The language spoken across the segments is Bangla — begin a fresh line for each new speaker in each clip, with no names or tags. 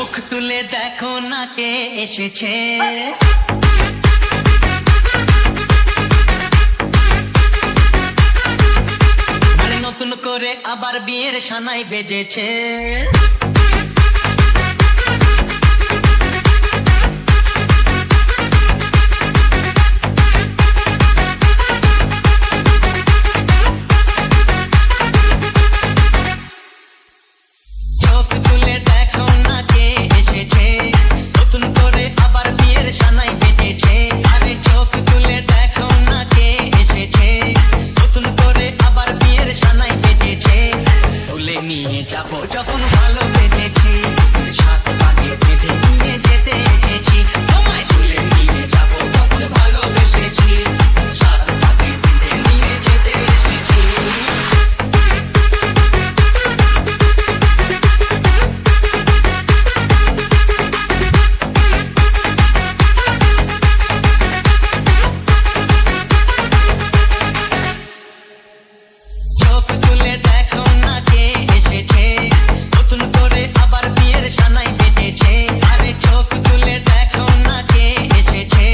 চোখ তুলে দেখো না কে এসেছে, মানে নতুন করে আবার বিয়ের সানাই বেজেছে। চোখ তুলে দেখো না কে এসেছে, নতুন করে আবার বিয়ের সানাই বেজেছে। আরে চোখ তুলে দেখো না কে এসেছে, নতুন করে আবার বিয়ের সানাই বেজেছে। তুলে নিয়ে যাবো যখন ভালোবেসেছি, সাত পাকে বেঁধে নিয়ে যেতে এসেছি। তোমায় তুলে নিয়ে যাবো যখন ভালোবেসেছি, সাত পাকে বেঁধে নিয়ে যেতে এসেছি। চোখ তুলে দেখো না কে এসেছে, নতুন করে আবার বিয়ের সানাই বেজেছে। আরে চোখ তুলে দেখো না কে এসেছে,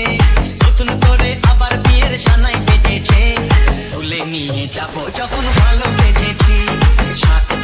নতুন করে আবার বিয়ের সানাই বেজেছে। তুলে নিয়ে যাবো যখন ভালোবেসেছি, সাথে